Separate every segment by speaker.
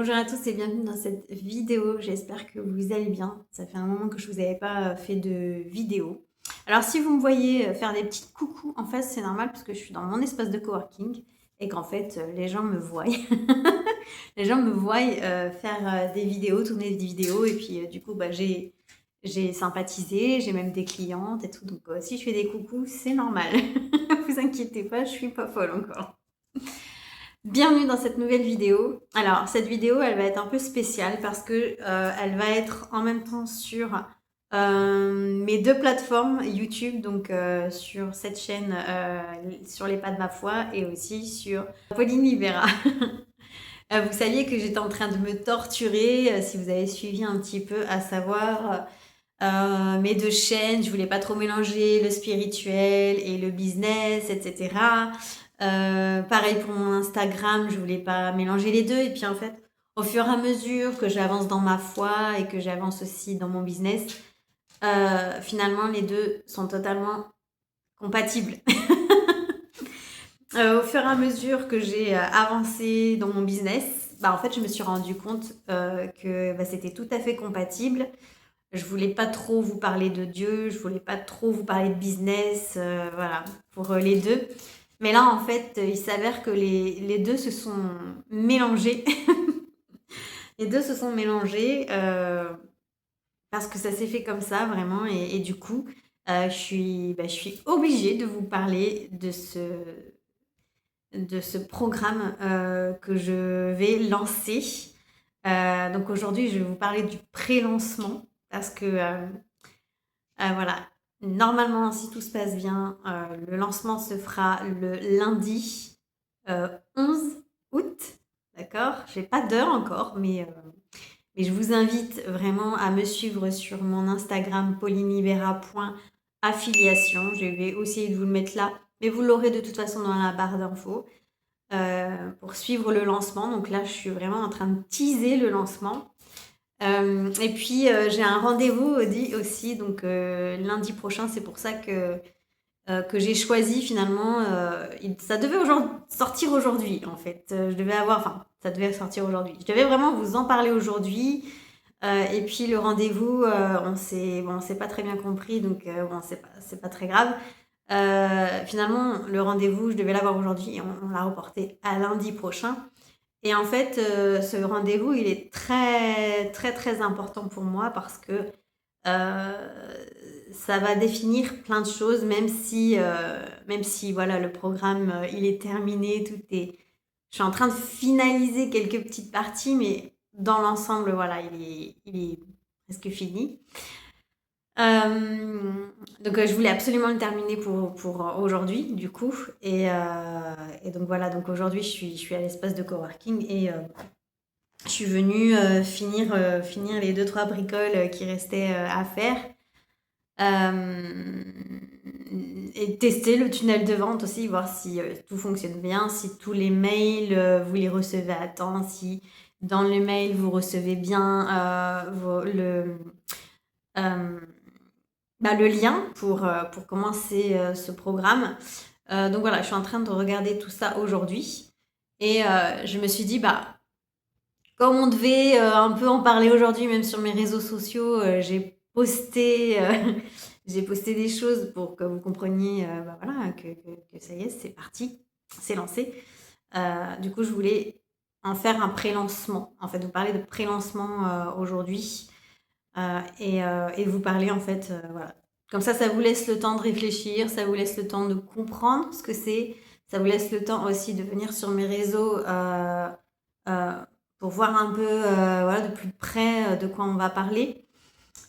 Speaker 1: Bonjour à tous et bienvenue dans cette vidéo. J'espère que vous allez bien. Ça fait un moment que je vous avais pas fait de vidéo. Alors si vous me voyez faire des petits coucous en face, c'est normal parce que je suis dans mon espace de coworking et qu'en fait les gens me voient. Les gens me voient faire des vidéos, tourner des vidéos et puis du coup j'ai sympathisé, j'ai même des clientes et tout. Donc si je fais des coucous, c'est normal. Vous inquiétez pas, je suis pas folle encore. Bienvenue dans cette nouvelle vidéo. Alors cette vidéo elle va être un peu spéciale parce que elle va être en même temps sur mes deux plateformes YouTube, donc sur cette chaîne sur les pas de ma foi et aussi sur Pauline Libera. Vous saviez que j'étais en train de me torturer, si vous avez suivi un petit peu, à savoir mes deux chaînes, je voulais pas trop mélanger le spirituel et le business, etc. Pareil pour mon Instagram, je voulais pas mélanger les deux. Et puis en fait, au fur et à mesure que j'avance dans ma foi et que j'avance aussi dans mon business, finalement les deux sont totalement compatibles. Au fur et à mesure que j'ai avancé dans mon business, en fait, je me suis rendu compte que c'était tout à fait compatible. Je voulais pas trop vous parler de Dieu, je voulais pas trop vous parler de business, voilà, pour les deux. Mais là, en fait, il s'avère que les deux se sont mélangés. Les deux se sont mélangés parce que ça s'est fait comme ça, vraiment. Et du coup, je suis obligée de vous parler de ce programme que je vais lancer. Donc aujourd'hui, je vais vous parler du pré-lancement parce que voilà, normalement, si tout se passe bien, le lancement se fera le lundi 11 août. D'accord? Je n'ai pas d'heure encore, mais je vous invite vraiment à me suivre sur mon Instagram paulinibera.affiliation. Je vais aussi de vous le mettre là, mais vous l'aurez de toute façon dans la barre d'infos pour suivre le lancement. Donc là, je suis vraiment en train de teaser le lancement. Et puis j'ai un rendez-vous aussi, donc lundi prochain. C'est pour ça que j'ai choisi finalement. Ça devait sortir aujourd'hui en fait. Ça devait sortir aujourd'hui. Je devais vraiment vous en parler aujourd'hui. Et puis le rendez-vous, on s'est pas très bien compris, donc bon, c'est pas très grave. Finalement, le rendez-vous, je devais l'avoir aujourd'hui et on l'a reporté à lundi prochain. Et en fait, ce rendez-vous, il est très, très, très important pour moi parce que ça va définir plein de choses, même si voilà, le programme, il est terminé, je suis en train de finaliser quelques petites parties, mais dans l'ensemble, voilà, il est presque fini. Donc je voulais absolument le terminer pour aujourd'hui, du coup. Et donc voilà, donc aujourd'hui, je suis à l'espace de coworking et je suis venue finir les deux trois bricoles qui restaient à faire. Et tester le tunnel de vente aussi, voir si tout fonctionne bien, si tous les mails, vous les recevez à temps, si dans le mail, vous recevez bien euh, le lien pour commencer ce programme. Donc voilà, je suis en train de regarder tout ça aujourd'hui. Et je me suis dit, comme on devait un peu en parler aujourd'hui, même sur mes réseaux sociaux, j'ai posté des choses pour que vous compreniez voilà, que ça y est, c'est parti, c'est lancé. Du coup, je voulais en faire un pré-lancement, en fait, vous parler de pré-lancement aujourd'hui et vous parler en fait, voilà. Comme ça vous laisse le temps de réfléchir, ça vous laisse le temps de comprendre ce que c'est, ça vous laisse le temps aussi de venir sur mes réseaux euh, pour voir un peu voilà, de plus près de quoi on va parler.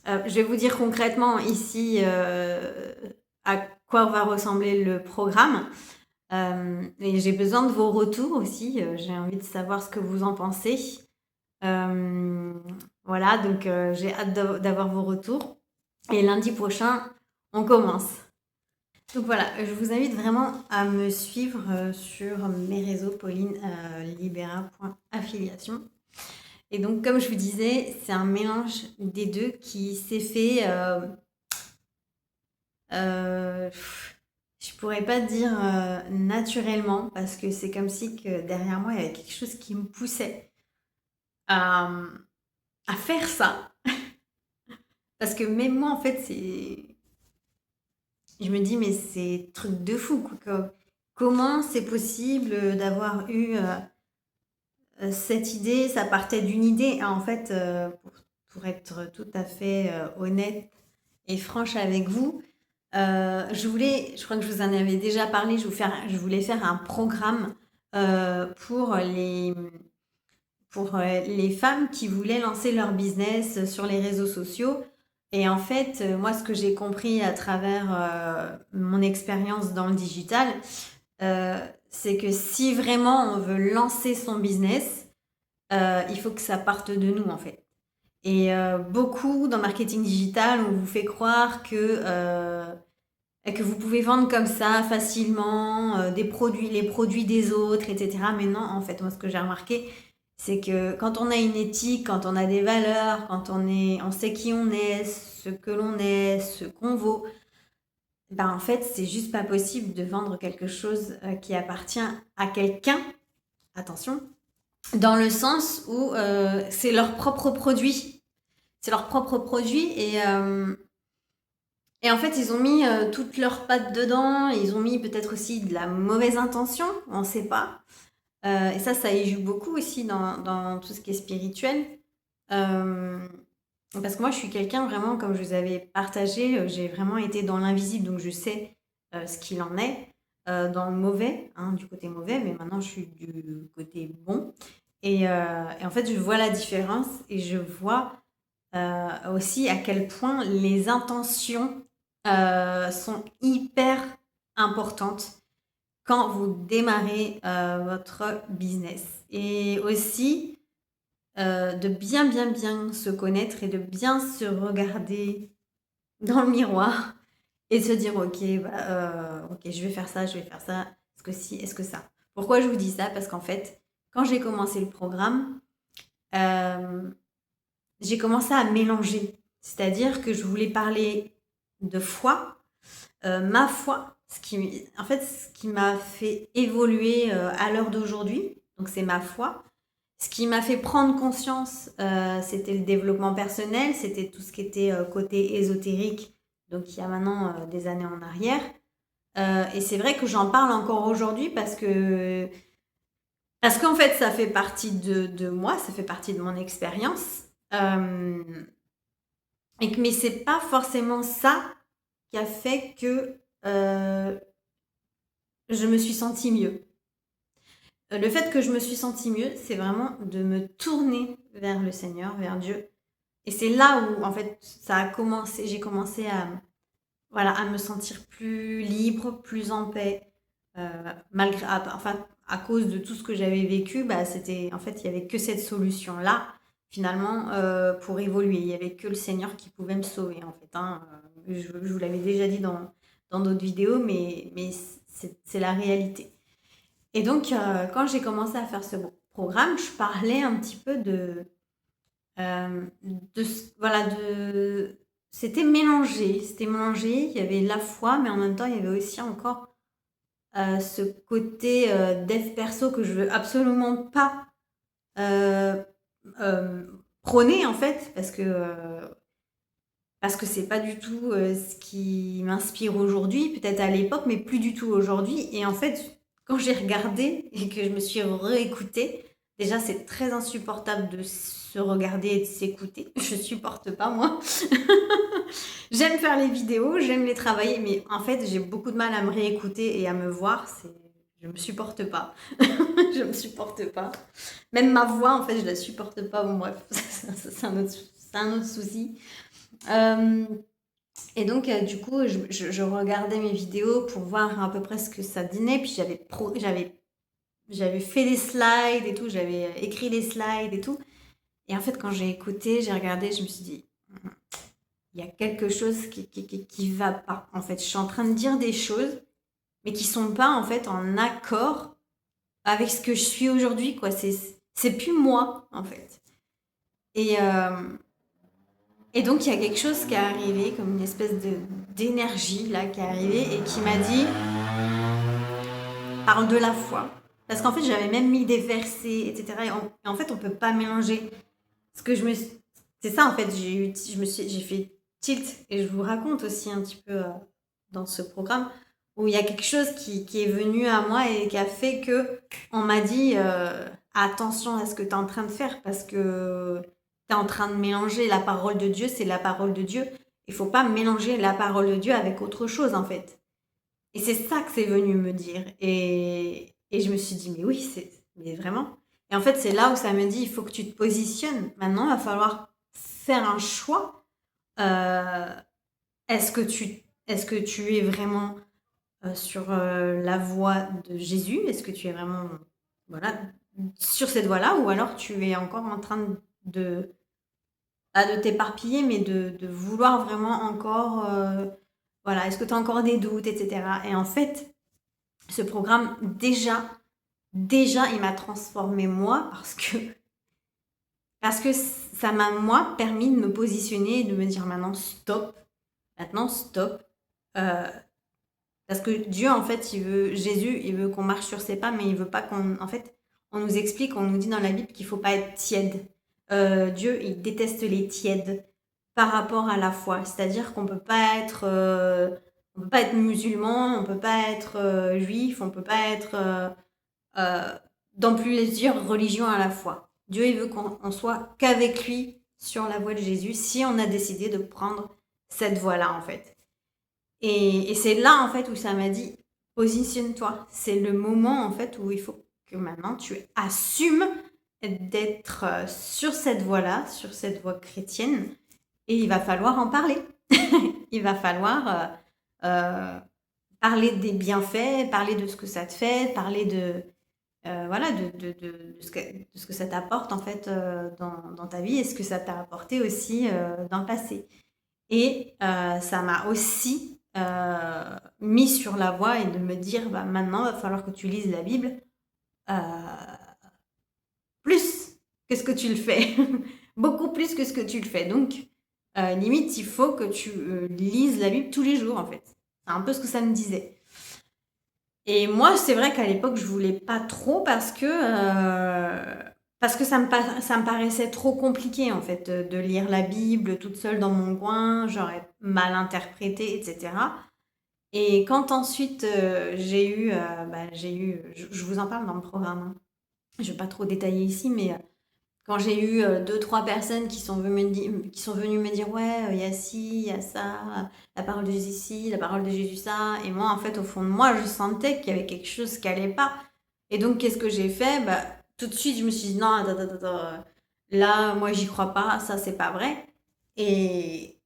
Speaker 1: Je vais vous dire concrètement ici à quoi va ressembler le programme. Et j'ai besoin de vos retours aussi. J'ai envie de savoir ce que vous en pensez. Voilà, donc j'ai hâte d'avoir vos retours. Et lundi prochain, on commence. Donc voilà, je vous invite vraiment à me suivre sur mes réseaux paulinelibera.affiliation. Et donc, comme je vous disais, c'est un mélange des deux qui s'est fait, je pourrais pas dire naturellement, parce que c'est comme si que derrière moi, il y avait quelque chose qui me poussait à, à faire ça. Parce que même moi, en fait, je me dis, mais c'est truc de fou, quoi. Comment c'est possible d'avoir eu cette idée, ça partait d'une idée. En fait, pour être tout à fait honnête et franche avec vous, je crois que je vous en avais déjà parlé, je voulais faire un programme pour les femmes qui voulaient lancer leur business sur les réseaux sociaux. Et en fait, moi, ce que j'ai compris à travers mon expérience dans le digital, c'est que si vraiment on veut lancer son business, il faut que ça parte de nous, en fait. Et beaucoup dans marketing digital, on vous fait croire que vous pouvez vendre comme ça facilement des produits, les produits des autres, etc. Mais non, en fait, moi, ce que j'ai remarqué, c'est que quand on a une éthique, quand on a des valeurs, quand on sait qui on est, ce que l'on est, ce qu'on vaut, ben en fait, c'est juste pas possible de vendre quelque chose qui appartient à quelqu'un. Attention, dans le sens où c'est leur propre produit. C'est leur propre produit et en fait, ils ont mis toutes leurs pattes dedans. Ils ont mis peut-être aussi de la mauvaise intention, on ne sait pas. Et ça y joue beaucoup aussi dans tout ce qui est spirituel. Euh, Parce que moi, je suis quelqu'un vraiment, comme je vous avais partagé, j'ai vraiment été dans l'invisible, donc je sais ce qu'il en est. Dans le mauvais, hein, du côté mauvais, mais maintenant je suis du côté bon. Et en fait, je vois la différence et je vois aussi à quel point les intentions sont hyper importantes quand vous démarrez votre business. Et aussi de bien, bien, bien se connaître et de bien se regarder dans le miroir et se dire, ok, ok, je vais faire ça, est-ce que si, est-ce que ça. Pourquoi je vous dis ça? Parce qu'en fait, quand j'ai commencé le programme, euh, j'ai commencé à mélanger. C'est-à-dire que je voulais parler de foi, ma foi, ce qui m'a fait évoluer à l'heure d'aujourd'hui. Donc c'est ma foi. Ce qui m'a fait prendre conscience, c'était le développement personnel, c'était tout ce qui était côté ésotérique, donc il y a maintenant des années en arrière. Et c'est vrai que j'en parle encore aujourd'hui parce qu'en fait, ça fait partie de moi, ça fait partie de mon expérience. Mais c'est pas forcément ça qui a fait que je me suis sentie mieux. Le fait que je me suis sentie mieux, c'est vraiment de me tourner vers le Seigneur, vers Dieu. Et c'est là où, en fait, ça a commencé, j'ai commencé voilà, à me sentir plus libre, plus en paix. Enfin, à cause de tout ce que j'avais vécu, bah, en fait, il n'y avait que cette solution-là, finalement, pour évoluer. Il n'y avait que le Seigneur qui pouvait me sauver, en fait. Hein. Je vous l'avais déjà dit dans d'autres vidéos, mais c'est la réalité. Et donc, quand j'ai commencé à faire ce programme, je parlais un petit peu voilà, c'était mélangé. C'était mélangé. Il y avait la foi, mais en même temps, il y avait aussi encore ce côté dev perso que je veux absolument pas euh, euh, prôner, en fait, parce que c'est pas du tout ce qui m'inspire aujourd'hui, peut-être à l'époque, mais plus du tout aujourd'hui. Et en fait, quand j'ai regardé et que je me suis réécoutée, déjà c'est très insupportable de se regarder et de s'écouter. Je supporte pas moi. J'aime faire les vidéos, j'aime les travailler, mais en fait j'ai beaucoup de mal à me réécouter et à me voir. Je me supporte pas. Je me supporte pas. Même ma voix, en fait, je la supporte pas. Bon bref, c'est un autre souci. Euh, et donc, du coup, je regardais mes vidéos pour voir à peu près ce que ça donnait. Puis j'avais fait des slides et tout, j'avais écrit des slides et tout. Et en fait, quand j'ai écouté, j'ai regardé, je me suis dit, il y a quelque chose qui va pas. En fait, je suis en train de dire des choses, mais qui sont pas en fait en accord avec ce que je suis aujourd'hui, quoi. C'est plus moi, en fait. Et, Et donc, il y a quelque chose qui est arrivé, comme une espèce d'énergie là qui est arrivée et qui m'a dit parle de la foi. Parce qu'en fait, j'avais même mis des versets, etc. Et en fait, on peut pas mélanger. Ce que je me... C'est ça, en fait, j'ai fait tilt. Et je vous raconte aussi un petit peu dans ce programme où il y a quelque chose qui est venu à moi et qui a fait que on m'a dit attention à ce que tu es en train de faire parce que tu es en train de mélanger la parole de Dieu, c'est la parole de Dieu. Il faut pas mélanger la parole de Dieu avec autre chose, en fait. Et c'est ça que c'est venu me dire. Et je me suis dit, mais oui, mais vraiment. Et en fait, c'est là où ça me dit, il faut que tu te positionnes. Maintenant, il va falloir faire un choix. Euh, est-ce que tu es vraiment sur la voie de Jésus? Est-ce que tu es vraiment voilà, sur cette voie-là? Ou alors tu es encore en train de, pas de t'éparpiller, mais de vouloir vraiment encore... voilà, est-ce que tu as encore des doutes, etc. Et en fait, ce programme, déjà, il m'a transformé moi parce que ça m'a, moi, permis de me positionner et de me dire maintenant, stop. Euh, parce que Dieu, en fait, Jésus, il veut qu'on marche sur ses pas, mais il veut pas en fait, on nous explique, on nous dit dans la Bible qu'il faut pas être tiède. Dieu, il déteste les tièdes par rapport à la foi. C'est-à-dire qu'on on peut pas être musulman, on peut pas être juif, on peut pas être euh, dans plusieurs religions à la fois. Dieu, il veut qu'on soit qu'avec lui sur la voie de Jésus si on a décidé de prendre cette voie-là, en fait. Et c'est là, en fait, où ça m'a dit, positionne-toi. C'est le moment, en fait, où il faut que maintenant tu assumes d'être sur cette voie-là, sur cette voie chrétienne, et il va falloir en parler. Il va falloir parler des bienfaits, parler de ce que ça te fait, parler de, voilà, de ce que ça t'apporte en fait dans ta vie et ce que ça t'a apporté aussi dans le passé. Et ça m'a aussi mis sur la voie et de me dire, bah, maintenant, il va falloir que tu lises la Bible euh, plus que ce que tu le fais. Beaucoup plus que ce que tu le fais. Donc, limite, il faut que tu lises la Bible tous les jours, en fait. C'est un peu ce que ça me disait. Et moi, c'est vrai qu'à l'époque, je voulais pas trop parce que ça me paraissait trop compliqué, en fait, de lire la Bible toute seule dans mon coin. J'aurais mal interprété, etc. Et quand ensuite je vous en parle dans le programme, hein. Je ne vais pas trop détailler ici, mais quand j'ai eu deux, trois personnes qui sont venues me dire, ouais, il y a ci, il y a ça, la parole de Jésus ci, la parole de Jésus ça. Et moi, en fait, au fond de moi, je sentais qu'il y avait quelque chose qui allait pas. Et donc, qu'est-ce que j'ai fait? Bah, tout de suite, je me suis dit, non, attends. Là, moi, j'y crois pas, ça, c'est pas vrai. Et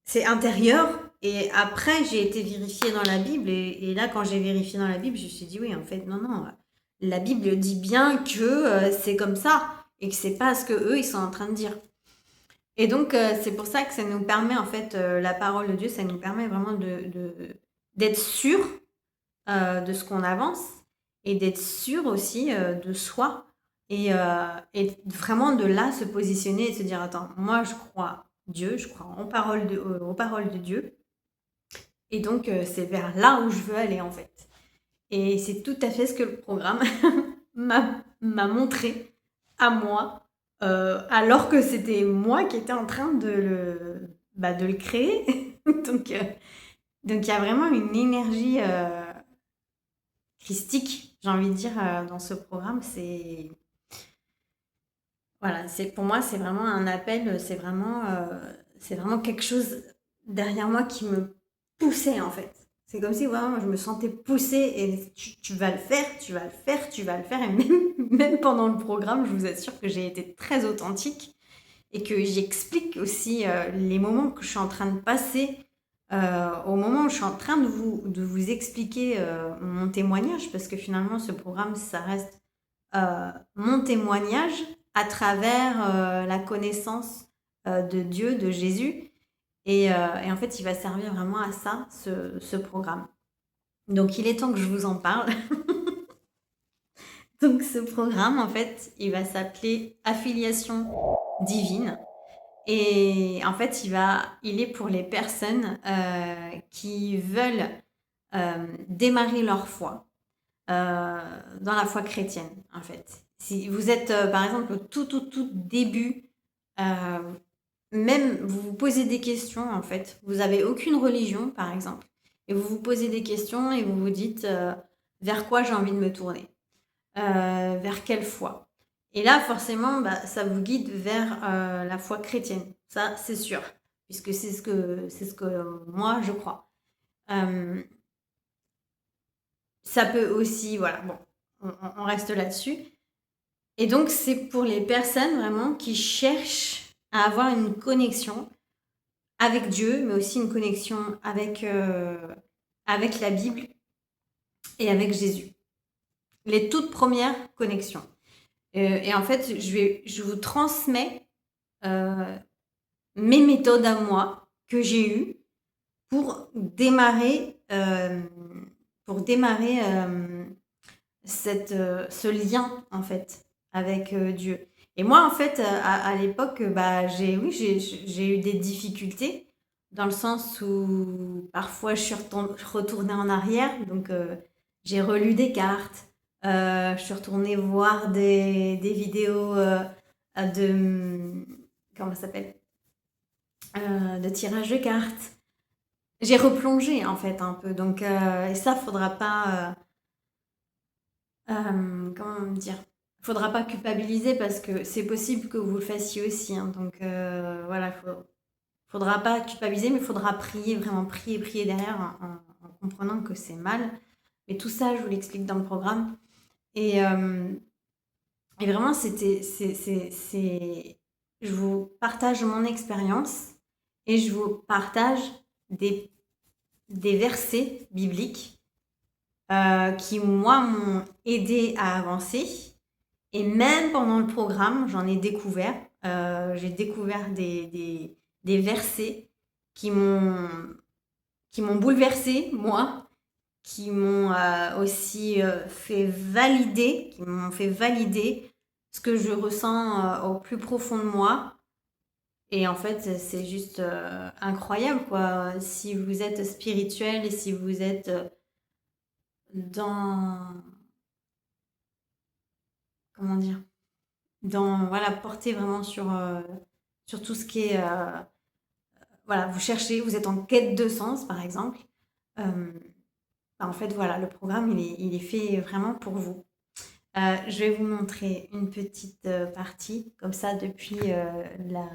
Speaker 1: c'est intérieur. Et après, j'ai été vérifiée dans la Bible. Et là, quand j'ai vérifié dans la Bible, je me suis dit, oui, en fait, non. La Bible dit bien que c'est comme ça et que c'est pas ce que eux ils sont en train de dire. Et donc, c'est pour ça que ça nous permet, en fait, la parole de Dieu, ça nous permet vraiment d'être sûr de ce qu'on avance et d'être sûr aussi de soi et vraiment de là se positionner et se dire, attends, moi je crois Dieu, je crois aux paroles de Dieu. Et donc, c'est vers là où je veux aller, en fait. Et c'est tout à fait ce que le programme m'a montré à moi, alors que c'était moi qui étais en train de le créer. donc, il y a vraiment une énergie christique, j'ai envie de dire, dans ce programme. Voilà, pour moi, c'est vraiment un appel, c'est vraiment quelque chose derrière moi qui me poussait en fait. C'est comme si vraiment je me sentais poussée et tu vas le faire, tu vas le faire, tu vas le faire. Et même pendant le programme, je vous assure que j'ai été très authentique et que j'explique aussi les moments que je suis en train de passer, au moment où je suis en train de vous expliquer mon témoignage, parce que finalement, ce programme, ça reste mon témoignage à travers la connaissance de Dieu, de Jésus. Et en fait, il va servir vraiment à ça, ce programme. Donc, il est temps que je vous en parle. Donc, ce programme, en fait, il va s'appeler Affiliation divine. Et en fait, il est pour les personnes qui veulent démarrer leur foi, dans la foi chrétienne, en fait. Si vous êtes, par exemple, au tout début, euh, même vous vous posez des questions, en fait. Vous avez aucune religion, par exemple, et vous vous posez des questions et vous vous dites vers quoi j'ai envie de me tourner, vers quelle foi. Et là, forcément, bah, ça vous guide vers la foi chrétienne. Ça, c'est sûr, puisque c'est ce que moi je crois. Euh, Ça peut aussi, voilà, bon, on reste là-dessus. Et donc, c'est pour les personnes vraiment qui cherchent à avoir une connexion avec Dieu, mais aussi une connexion avec la Bible et avec Jésus. Les toutes premières connexions. Et en fait, je vous transmets euh, mes méthodes à moi que j'ai eues pour démarrer, ce lien en fait avec Dieu. Et moi en fait à l'époque bah j'ai eu des difficultés dans le sens où parfois je retournais en arrière donc j'ai relu des cartes, je suis retournée voir des vidéos de comment ça s'appelle de tirage de cartes. J'ai replongé en fait un peu donc et ça faudra pas comment dire? Faudra pas culpabiliser parce que c'est possible que vous le fassiez aussi, hein, donc voilà, faudra pas culpabiliser, mais il faudra prier, vraiment prier, prier derrière en comprenant que c'est mal. Mais tout ça, je vous l'explique dans le programme. Et, et vraiment, je vous partage mon expérience et je vous partage des, des versets bibliques qui, moi, m'ont aidé à avancer. Et même pendant le programme, j'en ai découvert. J'ai découvert des versets qui m'ont qui m'ont bouleversée, moi, qui m'ont aussi qui m'ont fait valider ce que je ressens au plus profond de moi. Et en fait, c'est juste incroyable, quoi. Si vous êtes spirituel et si vous êtes dans, comment dire, voilà, porté vraiment sur tout ce qui est, voilà, vous cherchez, vous êtes en quête de sens, par exemple. Euh, Bah, en fait, voilà, le programme, il est fait vraiment pour vous. Je vais vous montrer une petite partie, comme ça, depuis la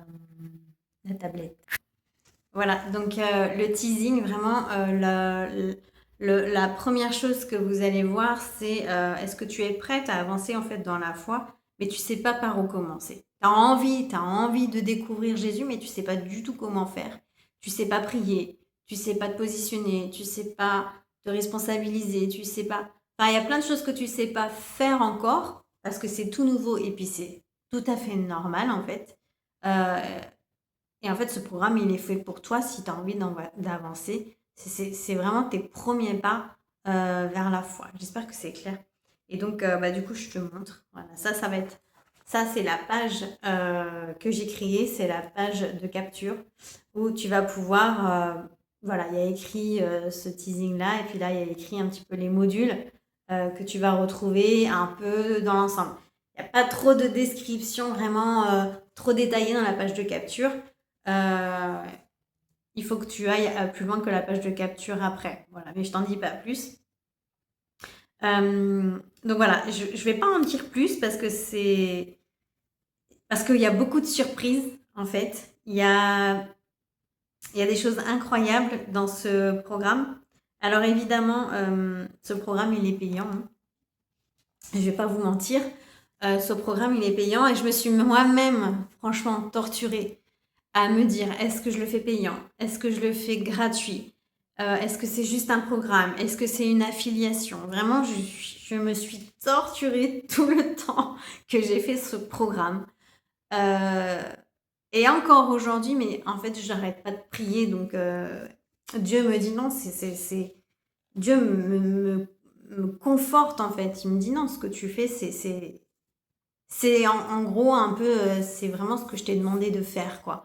Speaker 1: tablette. Voilà, donc le teasing, vraiment, la première chose que vous allez voir, c'est est-ce que tu es prête à avancer en fait dans la foi, mais tu sais pas par où commencer. Tu as envie de découvrir Jésus, mais tu sais pas du tout comment faire. Tu sais pas prier, tu sais pas te positionner, tu sais pas te responsabiliser, tu sais pas. Enfin, il y a plein de choses que tu sais pas faire encore parce que c'est tout nouveau et puis c'est tout à fait normal en fait. Euh, et en fait, ce programme, il est fait pour toi si tu as envie d'avancer. C'est vraiment tes premiers pas vers la foi. J'espère que c'est clair. Et donc, bah, du coup, je te montre. Voilà, ça va être. Ça, c'est la page que j'ai créée. C'est la page de capture où tu vas pouvoir. Voilà, il y a écrit ce teasing-là. Et puis là, il y a écrit un petit peu les modules que tu vas retrouver un peu dans l'ensemble. Il n'y a pas trop de description vraiment trop détaillée dans la page de capture. Euh, il faut que tu ailles plus loin que la page de capture après. Voilà, mais je t'en dis pas plus. Donc voilà, je ne vais pas en dire plus parce qu'il y a beaucoup de surprises en fait. Il y a des choses incroyables dans ce programme. Alors évidemment, ce programme il est payant, hein. Je vais pas vous mentir. Ce programme il est payant et je me suis moi-même franchement torturée à me dire est-ce que je le fais payant? Est-ce que je le fais gratuit? Est-ce que c'est juste un programme? Est-ce que c'est une affiliation? Vraiment, je me suis torturée tout le temps que j'ai fait ce programme. Euh, et encore aujourd'hui, mais en fait, je n'arrête pas de prier. Donc, Dieu me dit non, Dieu me conforte en fait. Il me dit non, ce que tu fais, c'est en gros un peu, c'est vraiment ce que je t'ai demandé de faire, quoi.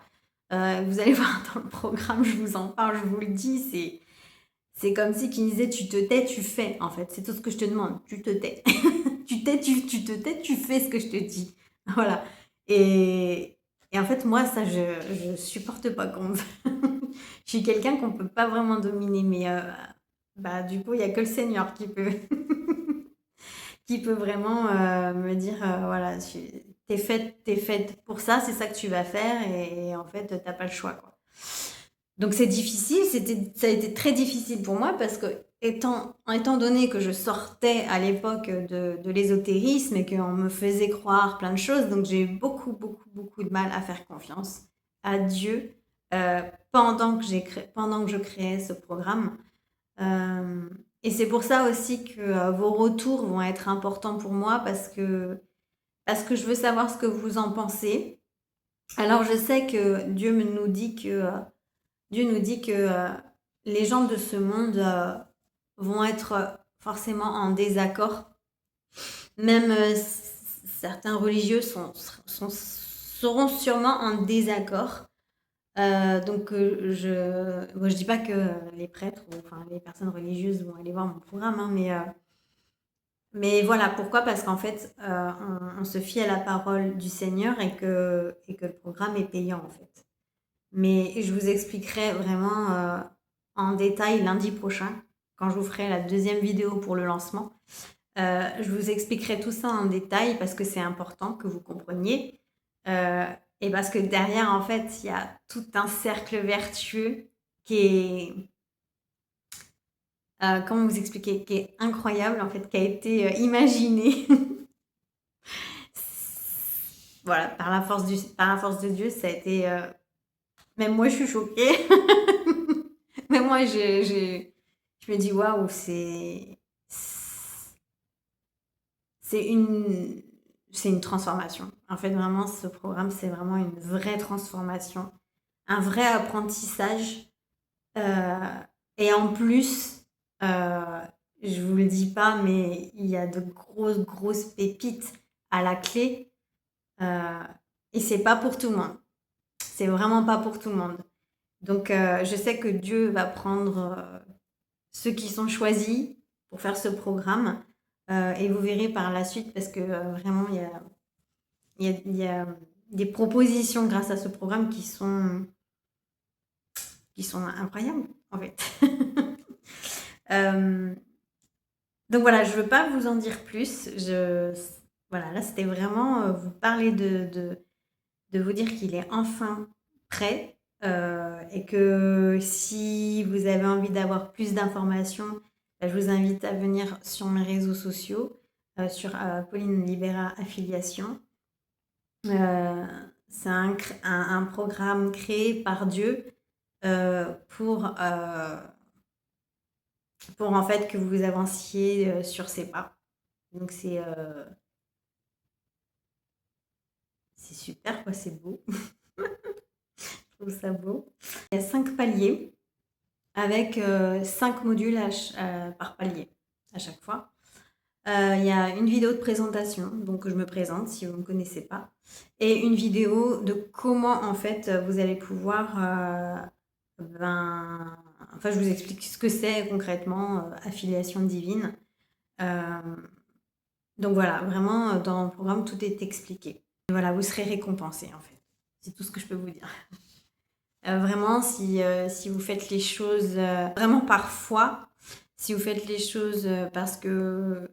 Speaker 1: Vous allez voir dans le programme, je vous en parle, je vous le dis, C'est comme si qui disait tu te tais, tu fais, en fait. C'est tout ce que je te demande. Tu te tais. Tu tais, tu te tais, tu fais ce que je te dis. Voilà. Et en fait, moi, ça, je supporte pas qu'on Je suis quelqu'un qu'on peut pas vraiment dominer, mais bah, du coup, il y a que le Seigneur qui peut, qui peut vraiment me dire, voilà, t'es faite pour ça, c'est ça que tu vas faire, et en fait, t'as pas le choix, quoi. Donc c'est difficile, ça a été très difficile pour moi parce que étant donné que je sortais à l'époque de l'ésotérisme et qu'on me faisait croire plein de choses, donc j'ai eu beaucoup, beaucoup, beaucoup de mal à faire confiance à Dieu euh, pendant que je créais ce programme. Euh, et c'est pour ça aussi que vos retours vont être importants pour moi parce que je veux savoir ce que vous en pensez. Alors je sais que Dieu nous dit que les gens de ce monde vont être forcément en désaccord. Même certains religieux seront sûrement en désaccord. Donc je dis pas que les prêtres ou enfin les personnes religieuses vont aller voir mon programme, hein, mais voilà pourquoi parce qu'en fait on se fie à la parole du Seigneur et que le programme est payant en fait. Mais je vous expliquerai vraiment en détail lundi prochain, quand je vous ferai la deuxième vidéo pour le lancement. Je vous expliquerai tout ça en détail parce que c'est important que vous compreniez. Et parce que derrière, en fait, il y a tout un cercle vertueux qui est, comment vous expliquer, qui est incroyable, en fait, qui a été imaginé. Voilà, par la force de Dieu, ça a été... même moi, je suis choquée. Mais moi, je me dis, waouh, c'est une transformation. En fait, vraiment, ce programme, c'est vraiment une vraie transformation, un vrai apprentissage. Euh, et en plus, euh, je vous le dis pas, mais il y a de grosses, grosses pépites à la clé. Euh, et c'est pas pour tout le monde. C'est vraiment pas pour tout le monde. Donc, je sais que Dieu va prendre ceux qui sont choisis pour faire ce programme. Et vous verrez par la suite parce que vraiment, il y a des propositions grâce à ce programme qui sont incroyables, en fait. Euh, donc voilà, je ne veux pas vous en dire plus. Voilà, là, c'était vraiment vous parler de vous dire qu'il est enfin prêt et que si vous avez envie d'avoir plus d'informations, je vous invite à venir sur mes réseaux sociaux, sur Pauline Libera Affiliation. C'est un programme créé par Dieu euh, pour, euh, pour en fait que vous avanciez sur ses pas. Donc c'est super, quoi, c'est beau. Je trouve ça beau. Il y a 5 paliers avec 5 modules par palier à chaque fois. Il y a une vidéo de présentation, donc je me présente si vous ne me connaissez pas, et une vidéo de comment en fait vous allez pouvoir, enfin je vous explique ce que c'est concrètement, affiliation divine. Euh, donc voilà, vraiment dans le programme tout est expliqué. Et voilà, vous serez récompensé en fait. C'est tout ce que je peux vous dire. Vraiment, si vous faites les choses vraiment par foi, si vous faites les choses parce que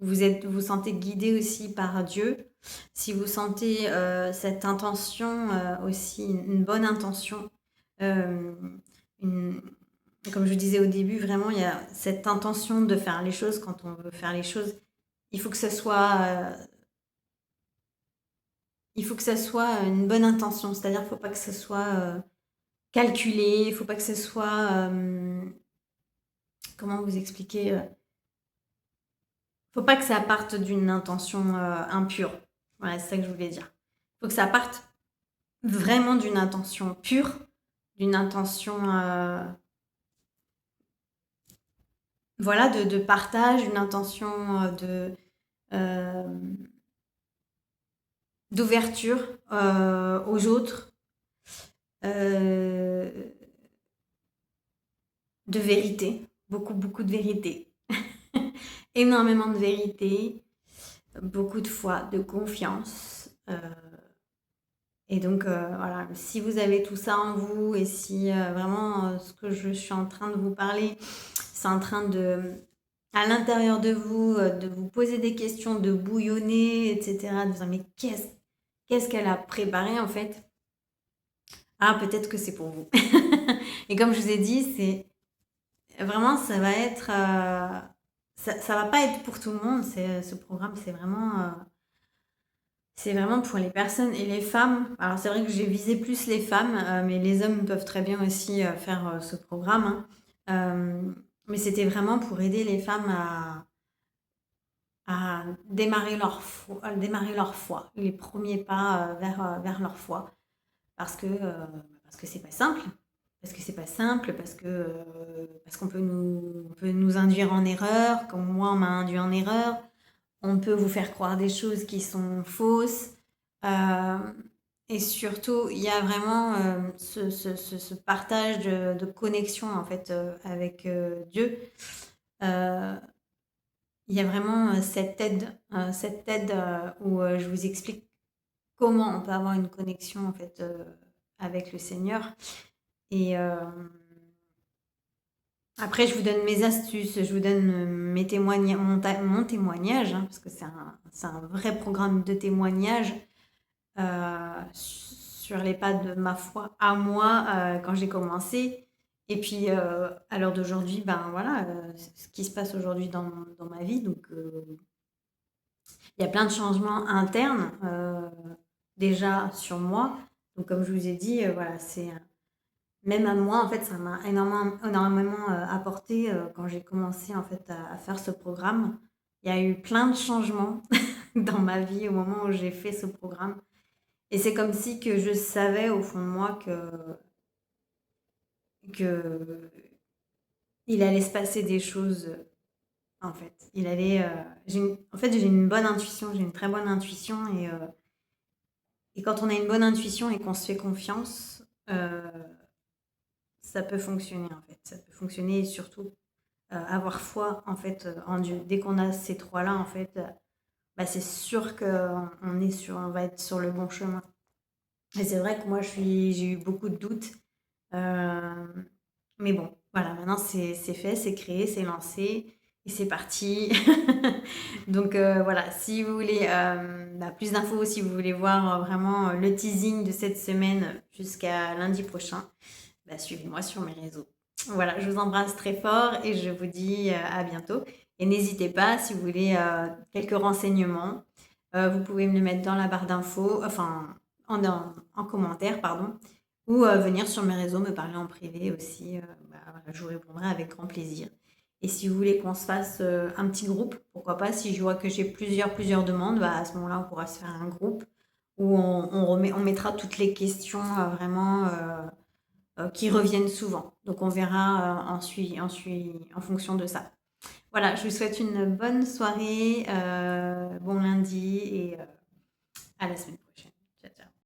Speaker 1: vous sentez guidé aussi par Dieu, si vous sentez cette intention aussi, une bonne intention, euh, une- comme je disais au début, vraiment, il y a cette intention de faire les choses quand on veut faire les choses. Il faut que ça soit, il faut que ça soit une bonne intention, c'est-à-dire qu'il ne faut pas que ce soit calculé, il ne faut pas que ce soit, comment vous expliquer, faut pas que ça parte d'une intention impure. Voilà, c'est ça que je voulais dire. Il faut que ça parte vraiment d'une intention pure, d'une intention voilà, de partage, une intention euh, d'ouverture aux autres, euh, de vérité. beaucoup, beaucoup de vérité. Énormément de vérité, beaucoup de foi, de confiance. Et donc, voilà, si vous avez tout ça en vous et si vraiment ce que je suis en train de vous parler, c'est en train de, à l'intérieur de vous poser des questions, de bouillonner, etc., de vous dire, mais qu'est-ce qu'elle a préparé en fait? Ah, peut-être que c'est pour vous. Et comme je vous ai dit, c'est vraiment, ça va être, ça va pas être pour tout le monde. Ce programme, c'est vraiment pour les personnes et les femmes. Alors c'est vrai que j'ai visé plus les femmes, mais les hommes peuvent très bien aussi faire ce programme, hein. Mais c'était vraiment pour aider les femmes à démarrer leur foi, les premiers pas vers leur foi. Parce que c'est pas simple. Parce que c'est pas simple, parce on peut nous induire en erreur, comme moi on m'a induit en erreur. On peut vous faire croire des choses qui sont fausses. Euh, et surtout, il y a vraiment ce partage de connexion en fait avec Dieu. Euh, il y a vraiment cette aide où je vous explique comment on peut avoir une connexion en fait avec le Seigneur. Et après, je vous donne mes astuces, je vous donne mon témoignage, hein, parce que c'est un vrai programme de témoignage sur les pas de ma foi à moi quand j'ai commencé. Et puis, à l'heure d'aujourd'hui, ben voilà, ce qui se passe aujourd'hui dans ma vie. Donc, il y a plein de changements internes déjà sur moi. Donc, comme je vous ai dit, voilà, c'est même à moi, en fait, ça m'a énormément apporté quand j'ai commencé en fait à faire ce programme. Il y a eu plein de changements dans ma vie au moment où j'ai fait ce programme. Et c'est comme si que je savais au fond de moi que il allait se passer des choses en fait. En fait, j'ai une bonne intuition, j'ai une très bonne intuition et quand on a une bonne intuition et qu'on se fait confiance, ça peut fonctionner en fait. Ça peut fonctionner et surtout avoir foi en fait en Dieu. Dès qu'on a ces trois-là en fait, bah, c'est sûr on va être sur le bon chemin. Et c'est vrai que moi j'ai eu beaucoup de doutes. Euh, mais bon, voilà, maintenant c'est fait, c'est créé, c'est lancé et c'est parti. Donc voilà, si vous voulez bah, plus d'infos, si vous voulez voir vraiment le teasing de cette semaine jusqu'à lundi prochain, bah, suivez-moi sur mes réseaux. Voilà, je vous embrasse très fort et je vous dis à bientôt. Et n'hésitez pas, si vous voulez quelques renseignements, vous pouvez me le mettre dans la barre d'infos, enfin en commentaire, pardon, ou venir sur mes réseaux me parler en privé aussi. Bah, voilà, je vous répondrai avec grand plaisir. Et si vous voulez qu'on se fasse un petit groupe, pourquoi pas, si je vois que j'ai plusieurs demandes, bah, à ce moment-là, on pourra se faire un groupe où on mettra toutes les questions vraiment qui reviennent souvent. Donc on verra en fonction de ça. Voilà, je vous souhaite une bonne soirée, bon lundi et à la semaine